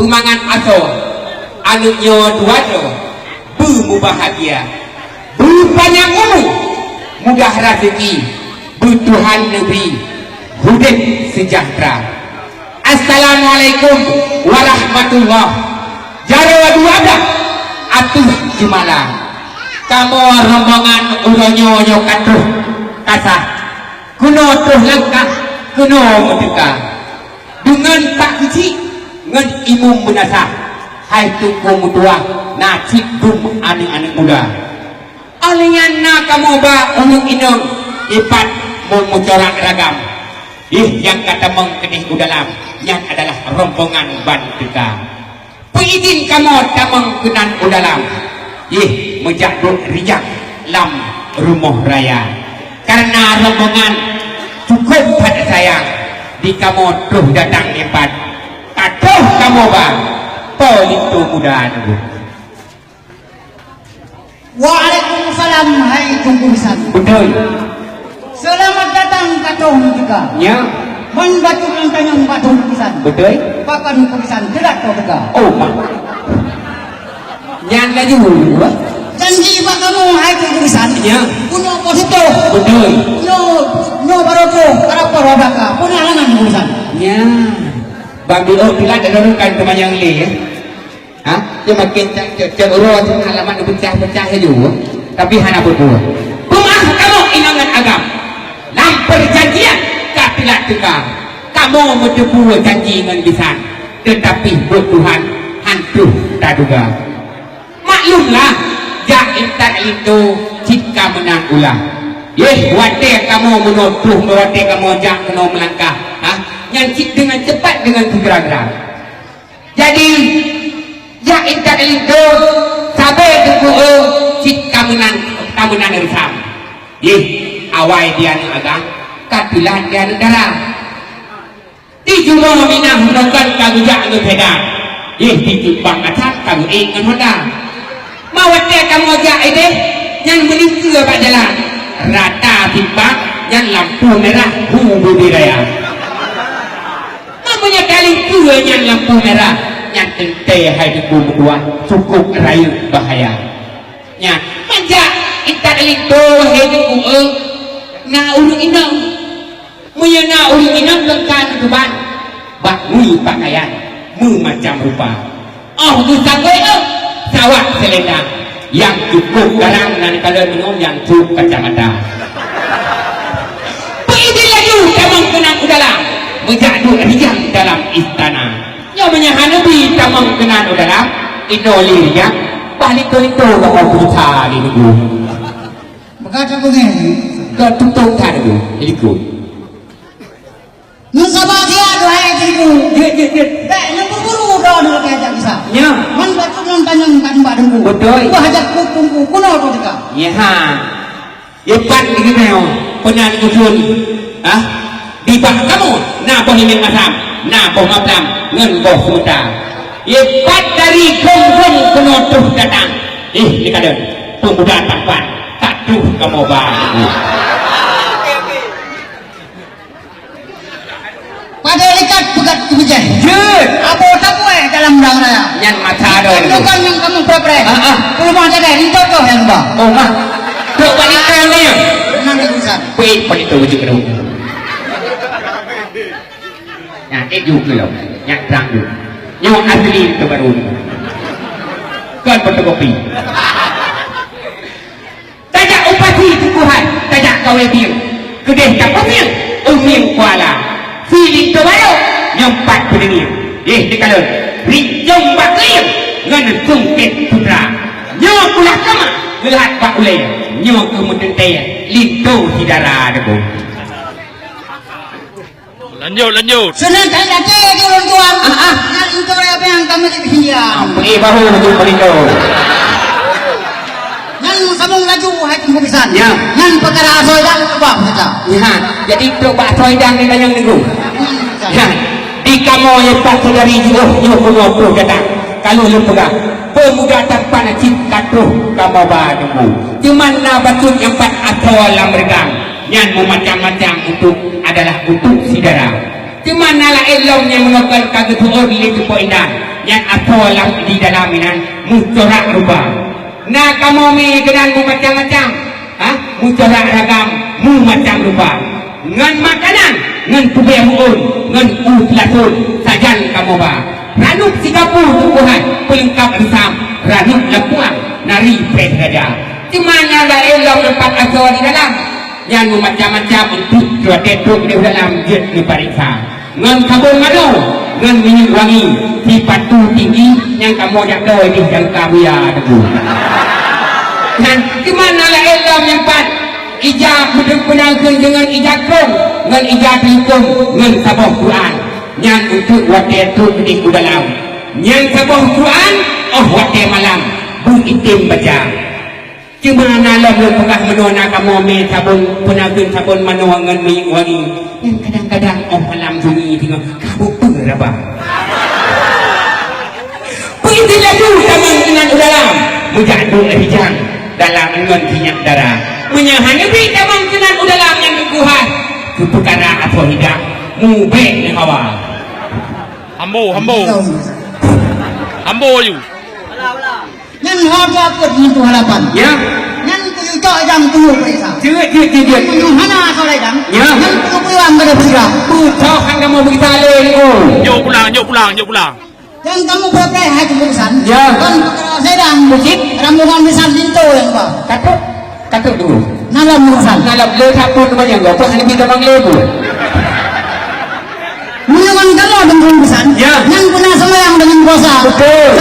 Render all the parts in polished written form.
pemangan aso anaknya dua tu bahagia berpanjang umur mudah rezeki bertuhan negeri hidup sejahtera. Assalamualaikum warahmatullahi wabarakatuh. Atuh jemalah kamu rombongan uronyo katuh kasah kuno tuh langkah kuno merdeka dengan tak kecil dengan imum menasah hai tunggu mutua nacik dum anak-anak muda alian na kamu ba ulung inong ipat memucorak ragam yang kata mengkenih udalam yang adalah rombongan bandeka peizin kamu tamang kenan udalam menjaduk rijak lam rumah raya karena rombongan cukup pada sayang di kamu tuh datang empat katuh kamu bang politu muda dulu. Waalaikumsalam hai tunggusan betul selamat datang katuh juga ya membatu yang batu lukisan betul pakan lukisan tidak kau juga oh mak yang lagi dulu janji pak kamu hai tunggusan ya punya posito betul no baroko karapa rodaka punya alangan tunggusan ya bagi bila ada kan teman yang le ha dia makin cek uro halaman pecah-pecah juga tapi hana berdua rumah kamu inangan agam lam perjanjian kapilah tukang kamu mendebu janji dengan lisan tetapi buat Tuhan hantu tak duga maklumlah jahit tak itu jika menang ulah wate kamu menuduh wate kamu jangan kena melangkah nyancik dengan cepat dengan segera-gera jadi jahit tak itu sampai tunggu jika menang risam awal dia ni agak kapilah dia negara dijumlah minang menongkan kagujak ngepedan dijubang atas kagu ingat hoda mawatnya kamu ajak ini yang meninggal pak jalan rata timbang yang lampu merah budi raya namanya kali dua yang lampu merah yang tentai hai debu berdua cukup rayu bahaya nya manja kita itu hai debu na ulung inang muyana ulung inang lengkan keban bak mui pakaian mu macam rupa tu sangwe sawat selendang yang cukup garang dan kalau minum yang cukup kacamata pergi lagi tamang kenang udalam menjadu rijang dalam istana yang menyahanabi tamang kenang udalam idoli rijang balik itu kalau bercari dulu berkata begini ketutup kan itu ikut nusabagia doai diriku tak nemburu dah nak kaya bisa ya man batu nang tanyang kan badengku betul bahajak kuku kuno tu juga ya ha ipan di meo penan kusun di bah kamu na boh himen masam na boh maplam ngen boh semuta ipan dari gong kuno tuh datang ni kada pemuda tampan tak tuh kamu bang pada dekat pegat kebijak jut apa tapu dalam dang raya yang mata ada bukan yang kamu prepare belum ada dari itu tuh yang bang oh mah tu wanita ni nang diusan wait wanita wujud kedua yang juga loh yang terang dulu yang asli itu baru kan fotokopi tajak upati tukuhan tajak kawai bir kedeh tak pemil umil kuala feeling kebaru nyempat pendengar dikalau rinjong bakir dengan sungkit putra nyawa kulah kama melihat pak ulai nyawa kemudian teh lintu hidara debu lanjut senang tak lagi di orang tua yang itu apa yang kamu dihiang baru untuk pelindung yang kamu laju hati kubisan ya yang perkara soidang coba saja ya jadi coba soidang ni yang niku ya di kamu yang tak dari juga nyok datang kalau lu pegang pemuda tanpa cinta tuh kamu badumu cuman na batut yang pat atau alam regang yang macam-macam untuk adalah untuk sidara Cuma nala elong yang mengakal kagak tuor lihat tu poindan yang apa lam di dalam inan mucorak rubah. Nah kamu mi kenal mu macam-macam, mucorak ragam mu macam rubah. Ngan makanan, ngan kubeh muun, ngan uplatul sajan kamu ba. Ranuk Singapura tubuhan pelengkap bersam, ranuk lapuan nari presada. Cuma nala elong tempat asal di dalam yang mu macam-macam untuk jualan di dalam jet ni pariksa. Ngan kabur mano, ngan minyak wangi, di patu tinggi yang kamu nak doi di yang kawiya tu. Dan kemana lah elam yang pat ijab benar-benar dengan ijab kong, ngan ijab lingkong, ngan sabah Quran, yang untuk waktu tu di dalam, yang sabah Quran, waktu malam, bu itim baca. Cuma lah belum pernah menona kamu me sabun penagun sabun mano ngan minyak wangi. Yang kadang-kadang malam sunyi tengok kamu berapa? Begitulah tu sama dengan dalam mujadul hijang dalam ngon minyak darah. Menyahani bi tamang dengan dalam yang kuhat. Ku perkara apa hidak mubek ni hawa. Hambo you. Nan harga apa dengan tu halapan? Ya. Nan tu cok jam tu periksa. Dia. Nan hana kau dah jam. Ya. Nan tu pulang pada periksa. Pucuk hang kamu begitu alih oh. Nyok pulang. Yang kamu berapa hari urusan? Ya. Kan perkara sedang bukit. Rambuan besar pintu yang apa? Katuk dulu. Nalam urusan. Nalam le kapur tu banyak gak. Pas ni kita panggil tu. Menyengan kalau dengan urusan. Ya. Yang guna semayang dengan kuasa. Betul.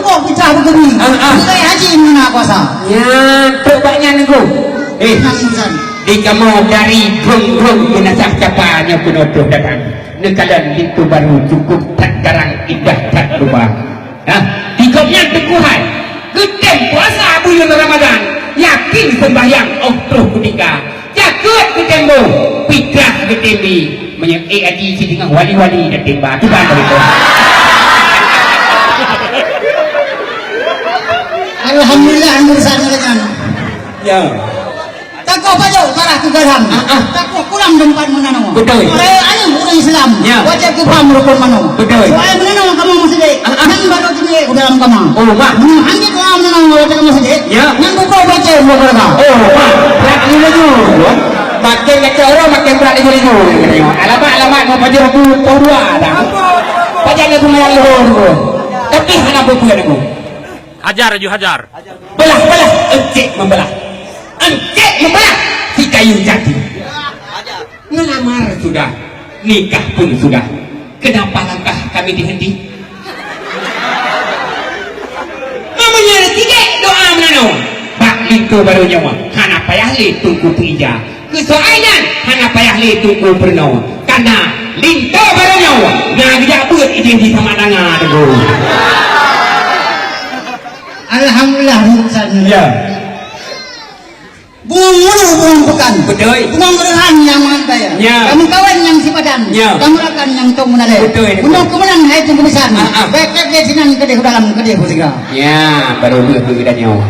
Kau pecah begini. Kita haji guna kuasa. Ya, tu banyak nengku. Yang urusan. Di kamu dari drong menasah capanya penutup datang. Nekalan itu baru cukup tak garang indah tak berubah. Di kopnya teguhan. Gedeng puasa bulan Ramadan. Yakin sembahyang terus ketika. Jagat ketembo. Pikrah ketembi. Menyang aji si dengan wali-wali dan tembak. Itu kan itu. Alhamdulillah urusan dengan. Ya. Tak kau baju marah ke garam. Tak kau pulang tempat mana nama. Betul. Orang orang Islam. Ya. Wajib ke paham rukun mana. Betul. Soalnya mana kamu masjid. Nan baru sini dalam kamu. Oh, mak. Hanya kamu mana wajib ke masjid. Ya. Nan buka baca berapa. Oh, mak. Berat ni lagi. Makin kacau orang makin berat lagi. Alamat mau pajak aku tahu dua dah. Pajak aku mayan luar. Tapi hana buku aku. Hajar. Belah, encik membelah. Si kayu jati. Ngelamar sudah, nikah pun sudah. Kenapa langkah kami dihenti? Namanya tiga doa menano. Bak itu baru nyawa. Hana payah le tunggu puija. Kesoalan hana payah le tunggu perno. Karena linto baru nyawa. Nah dia buat identiti sama dengan tu. Alhamdulillah urusan. Ya. Bunga mulu bunga pekan. Betul. Bunga gerhan yang mengantaya. Ya. Kamu kawan yang sipadan. Ya. Kamu rakan yang tong menale. Betul. Bunga kemenang hai tunggu besar. Baik dia sinan kedai dalam kedai pusika. Ya, baru dulu dan nyawa.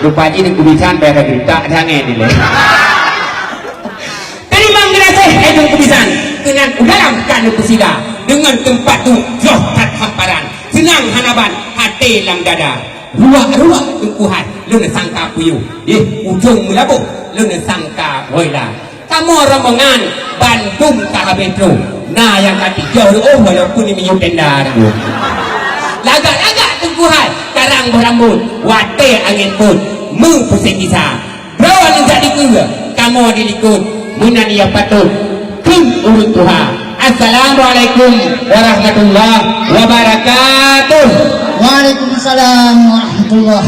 Rupanya ni kebiasaan bayar kita jangan ni le. Terima kasih edung kebiasaan dengan dalam kanu pusika dengan tempat tu joh kat hamparan. Senang hanaban hati lam dada. Ruak tungkuhan lu nak sangka puyu. Ujung melabuh lu nak sangka woila. Kamu rombongan Bandung ke Habetro. Nah yang kati jauh walaupun ni minyak tenda tu. Lagak tungkuhan karang berambut wate angin pun pusing kisah berawan jadi ke kamu dilikut munani yang patut kun urut Tuhan. Assalamualaikum warahmatullahi wabarakatuh. Waalaikumsalam warahmatullahi